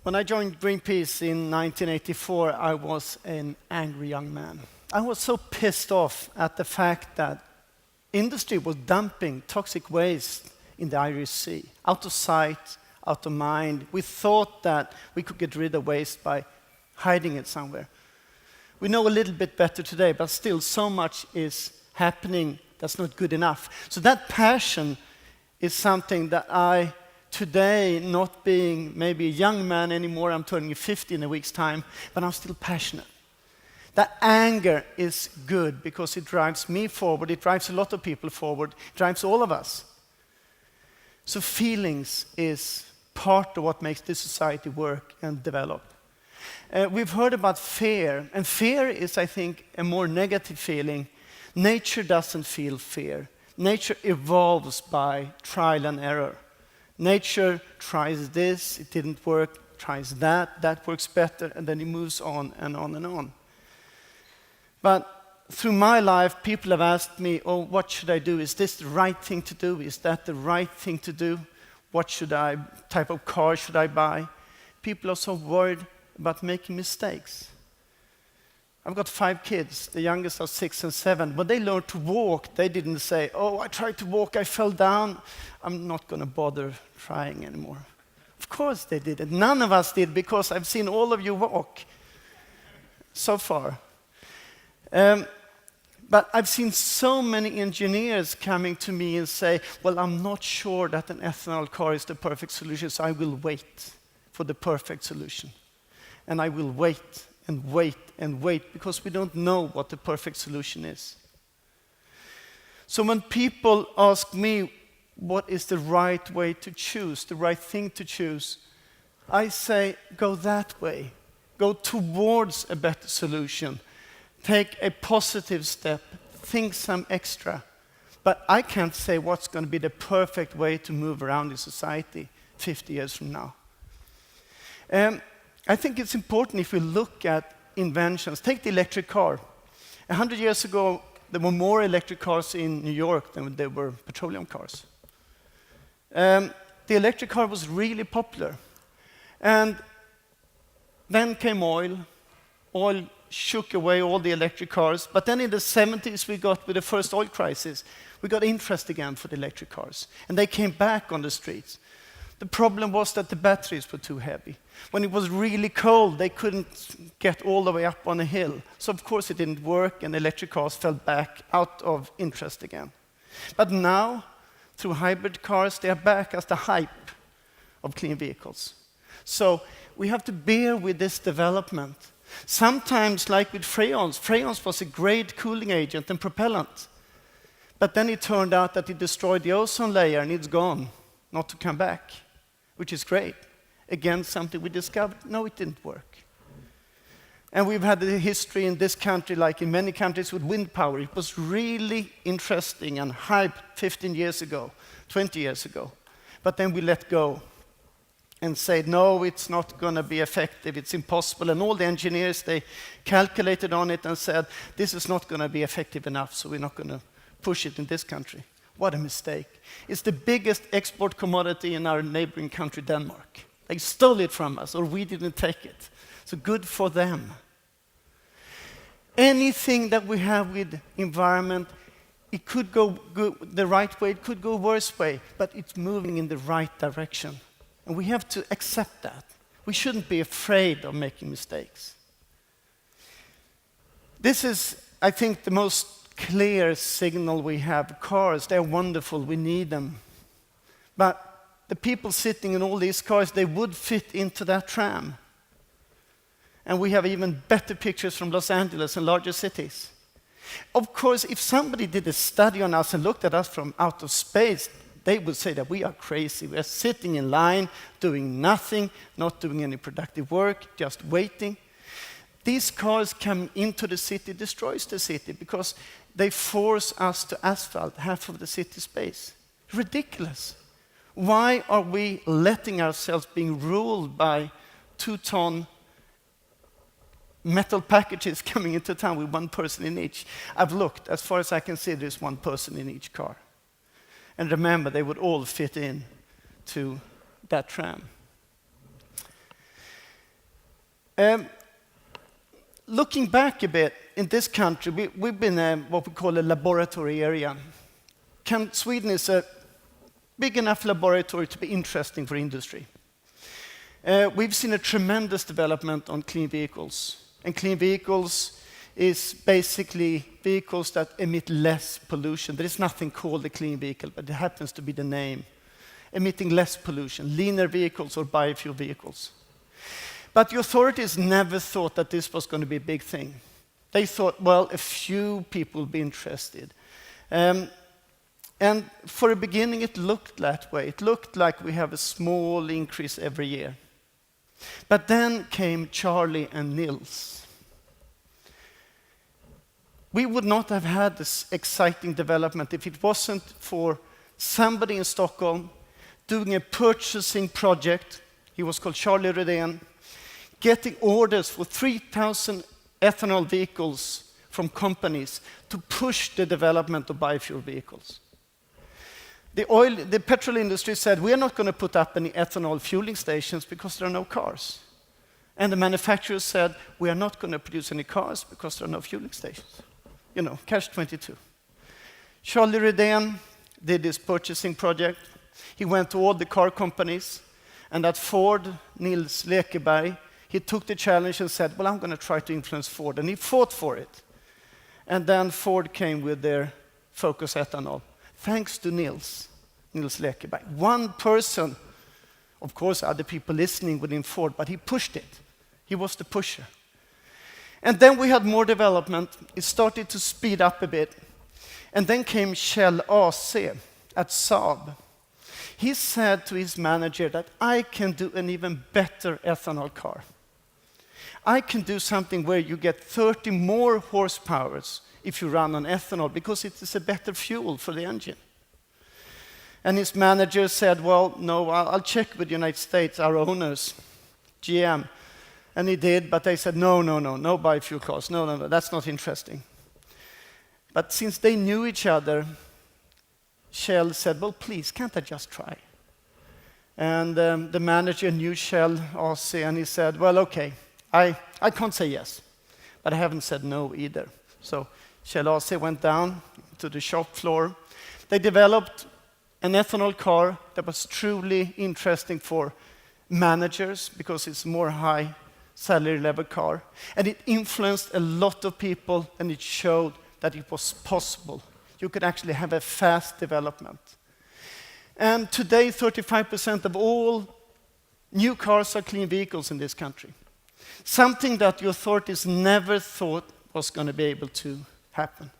When I joined Greenpeace in 1984, I was an angry young man. I was so pissed off at the fact that industry was dumping toxic waste in the Irish Sea, out of sight, out of mind. We thought that we could get rid of waste by hiding it somewhere. We know a little bit better today, but still so much is happening that's not good enough. So that passion is something that I, today, not being maybe a young man anymore, I'm turning 50 in a week's time, but I'm still passionate. That anger is good because it drives me forward, it drives a lot of people forward, it drives all of us. So feelings is part of what makes this society work and develop. We've heard about fear, and fear is, I think, a more negative feeling. Nature doesn't feel fear. Nature evolves by trial and error. Nature tries this, it didn't work, tries that works better, and then it moves on and on and on. But through my life, people have asked me, oh, what should I do? Is this the right thing to do? Is that the right thing to do? What type of car should I buy? People are so worried about making mistakes. I've got 5 kids. The youngest are 6 and 7. When they learned to walk, they didn't say, oh, I tried to walk, I fell down. I'm not going to bother trying anymore. Of course they did it. None of us did, because I've seen all of you walk so far. But I've seen so many engineers coming to me and say, well, I'm not sure that an ethanol car is the perfect solution, so I will wait for the perfect solution. And I will wait and wait and wait, because we don't know what the perfect solution is. So when people ask me what is the right way to choose, the right thing to choose, I say, go that way. Go towards a better solution. Take a positive step. Think some extra. But I can't say what's going to be the perfect way to move around in society 50 years from now. I think it's important if we look at inventions. Take the electric car. 100 years ago, there were more electric cars in New York than there were petroleum cars. The electric car was really popular. And then came oil. Oil shook away all the electric cars. But then in the 70s, we got, with the first oil crisis, we got interest again for the electric cars. And they came back on the streets. The problem was that the batteries were too heavy. When it was really cold, they couldn't get all the way up on a hill. So of course it didn't work, and electric cars fell back out of interest again. But now, through hybrid cars, they are back as the hype of clean vehicles. So we have to bear with this development. Sometimes, like with freons was a great cooling agent and propellant. But then it turned out that it destroyed the ozone layer, and it's gone, not to come back, which is great. Again, something we discovered, no, it didn't work. And we've had a history in this country, like in many countries, with wind power. It was really interesting and hyped 15 years ago, 20 years ago. But then we let go and said, no, it's not going to be effective, it's impossible. And all the engineers, they calculated on it and said, this is not going to be effective enough, so we're not going to push it in this country. What a mistake. It's the biggest export commodity in our neighboring country, Denmark. They stole it from us, or we didn't take it. So good for them. Anything that we have with environment, it could go the right way, it could go worse way, but it's moving in the right direction. And we have to accept that. We shouldn't be afraid of making mistakes. This is, I think, the most clear signal we have. Cars, they're wonderful, we need them. But the people sitting in all these cars, they would fit into that tram. And we have even better pictures from Los Angeles and larger cities. Of course, if somebody did a study on us and looked at us from out of space, they would say that we are crazy. We are sitting in line, doing nothing, not doing any productive work, just waiting. These cars come into the city, destroys the city, because they force us to asphalt half of the city space. Ridiculous. Why are we letting ourselves being ruled by 2-ton metal packages coming into town with one person in each? I've looked, as far as I can see, there's one person in each car. And remember, they would all fit in to that tram. Looking back a bit, in this country, we've been what we call a laboratory area. Sweden is a big enough laboratory to be interesting for industry. We've seen a tremendous development on clean vehicles. And clean vehicles is basically vehicles that emit less pollution. There is nothing called a clean vehicle, but it happens to be the name. Emitting less pollution, leaner vehicles or biofuel vehicles. But the authorities never thought that this was going to be a big thing. They thought, well, a few people will be interested. And for a beginning, it looked that way. It looked like we have a small increase every year. But then came Charlie and Nils. We would not have had this exciting development if it wasn't for somebody in Stockholm doing a purchasing project. He was called Charlie Rydén, getting orders for 3,000 ethanol vehicles from companies to push the development of biofuel vehicles. The petrol industry said, we are not going to put up any ethanol fueling stations because there are no cars. And the manufacturers said, we are not going to produce any cars because there are no fueling stations. You know, catch-22. Charlie Rydén did this purchasing project. He went to all the car companies, and at Ford, Nils Lekeberg, he took the challenge and said, well, I'm going to try to influence Ford, and he fought for it. And then Ford came with their Focus ethanol, thanks to Nils Lekeberg. One person, of course, other people listening within Ford, but he pushed it. He was the pusher. And then we had more development. It started to speed up a bit. And then came Kjell AC at Saab. He said to his manager that I can do an even better ethanol car. I can do something where you get 30 more horsepower if you run on ethanol because it is a better fuel for the engine. And his manager said, well, no, I'll check with the United States, our owners, GM. And he did, but they said, no biofuel cars, no, that's not interesting. But since they knew each other, Kjell said, well, please, can't I just try? And the manager knew Kjell AC, and he said, well, okay, I can't say yes, but I haven't said no either. So Kjell AC went down to the shop floor. They developed an ethanol car that was truly interesting for managers because it's more high salary level car. And it influenced a lot of people, and it showed that it was possible. You could actually have a fast development. And today, 35% of all new cars are clean vehicles in this country. Something that the authorities never thought was going to be able to happen.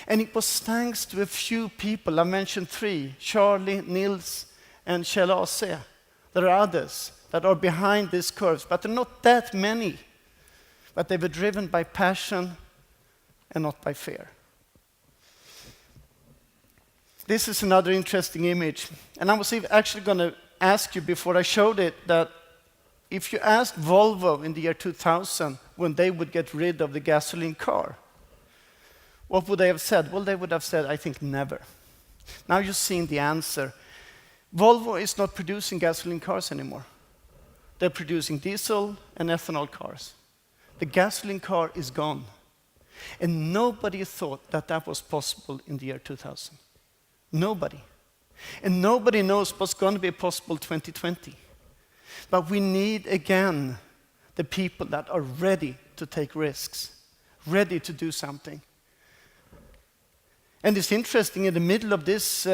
And it was thanks to a few people. I mentioned 3, Charlie, Nils, and Kjell AC. There are others that are behind these curves, but there are not that many. But they were driven by passion and not by fear. This is another interesting image. And I was actually going to ask you before I showed it that if you asked Volvo in the year 2000 when they would get rid of the gasoline car, what would they have said? Well, they would have said, I think never. Now you're seeing the answer. Volvo is not producing gasoline cars anymore. They're producing diesel and ethanol cars. The gasoline car is gone. And nobody thought that that was possible in the year 2000. Nobody. And nobody knows what's going to be possible 2020. But we need, again, the people that are ready to take risks, ready to do something. And it's interesting, in the middle of this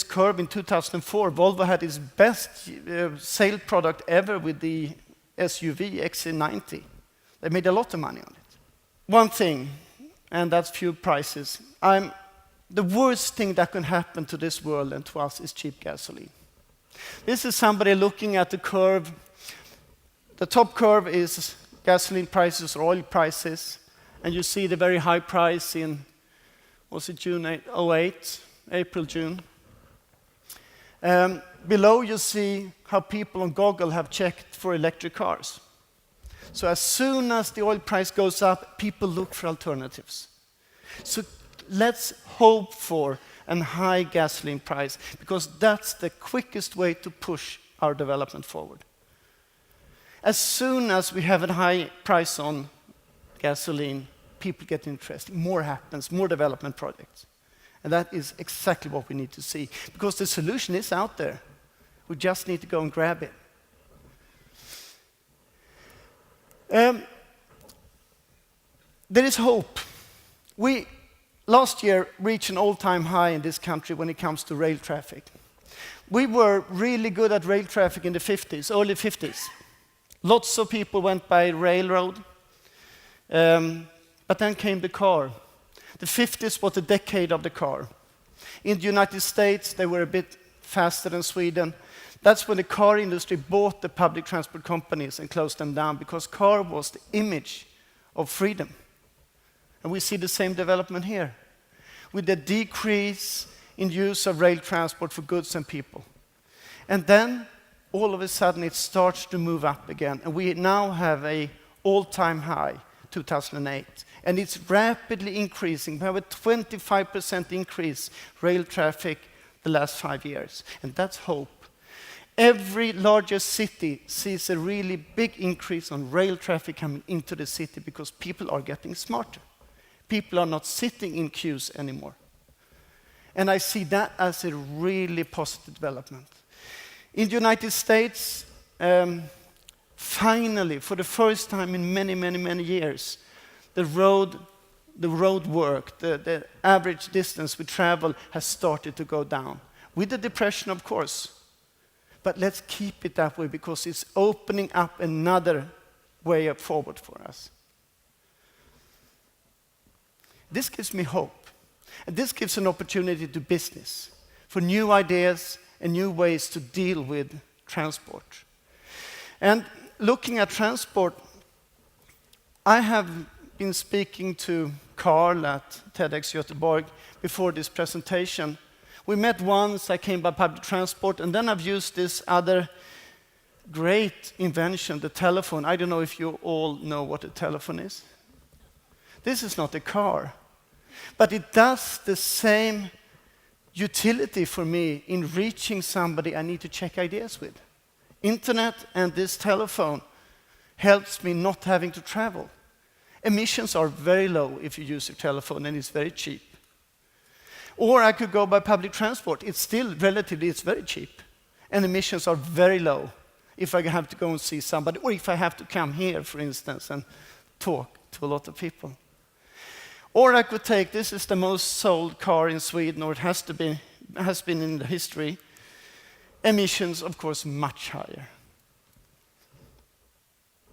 curve in 2004, Volvo had its best sale product ever with the SUV XC90. They made a lot of money on it. One thing, and that's fuel prices. The worst thing that can happen to this world and to us is cheap gasoline. This is somebody looking at the curve. The top curve is gasoline prices or oil prices, and you see the very high price in, was it June 08, April, June. Below you see how people on Google have checked for electric cars. So as soon as the oil price goes up, people look for alternatives. So let's hope for a high gasoline price, because that's the quickest way to push our development forward. As soon as we have a high price on gasoline, people get interested. More happens, more development projects. And that is exactly what we need to see, because the solution is out there. We just need to go and grab it. There is hope. We, last year, reached an all-time high in this country when it comes to rail traffic. We were really good at rail traffic in the 50s, early 50s. Lots of people went by railroad, but then came the car. The 50s was the decade of the car. In the United States, they were a bit faster than Sweden. That's when the car industry bought the public transport companies and closed them down, because car was the image of freedom. And we see the same development here, with the decrease in use of rail transport for goods and people. And then, all of a sudden, it starts to move up again. And we now have an all-time high, 2008. And it's rapidly increasing. We have a 25% increase rail traffic the last 5 years. And that's hope. Every larger city sees a really big increase on rail traffic coming into the city, because people are getting smarter. People are not sitting in queues anymore. And I see that as a really positive development. In the United States, finally, for the first time in many, many, many years, the road work, the average distance we travel has started to go down. With the depression, of course. But let's keep it that way, because it's opening up another way forward for us. This gives me hope. And this gives an opportunity to business for new ideas and new ways to deal with transport. And looking at transport, I have been speaking to Carl at TEDxGöteborg before this presentation. We met once, I came by public transport, and then I've used this other great invention, the telephone. I don't know if you all know what a telephone is. This is not a car, but it does the same utility for me in reaching somebody I need to check ideas with. Internet and this telephone helps me not having to travel. Emissions are very low if you use a telephone, and it's very cheap. Or I could go by public transport. It's still relatively, it's very cheap. And emissions are very low if I have to go and see somebody, or if I have to come here, for instance, and talk to a lot of people. Or I could take, this is the most sold car in Sweden, or it has been in the history. Emissions, of course, much higher.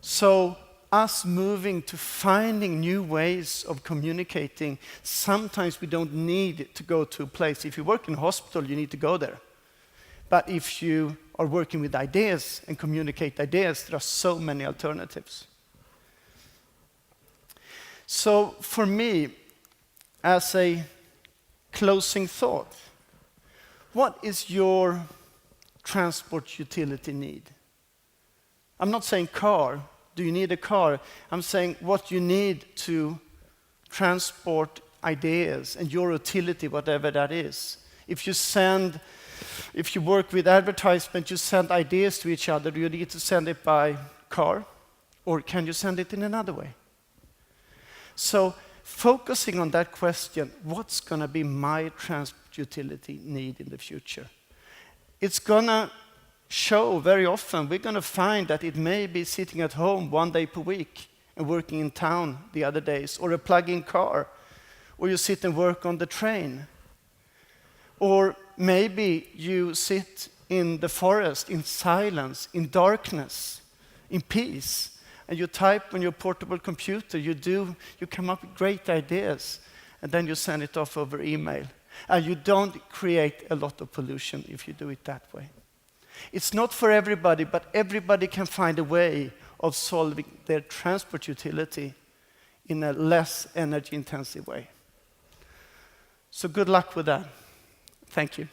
So us moving to finding new ways of communicating, sometimes we don't need to go to a place. If you work in a hospital, you need to go there. But if you are working with ideas and communicate ideas, there are so many alternatives. So for me, as a closing thought, what is your transport utility need? I'm not saying car. Do you need a car? I'm saying what you need to transport ideas and your utility, whatever that is. If you work with advertisement, you send ideas to each other. Do you need to send it by car? Or can you send it in another way? So focusing on that question, what's going to be my transport utility need in the future? It's going to show very often. We're going to find that it may be sitting at home 1 day per week and working in town the other days, or a plug-in car, or you sit and work on the train. Or maybe you sit in the forest in silence, in darkness, in peace, and you type on your portable computer, you come up with great ideas, and then you send it off over email. And you don't create a lot of pollution if you do it that way. It's not for everybody, but everybody can find a way of solving their transport utility in a less energy-intensive way. So good luck with that. Thank you.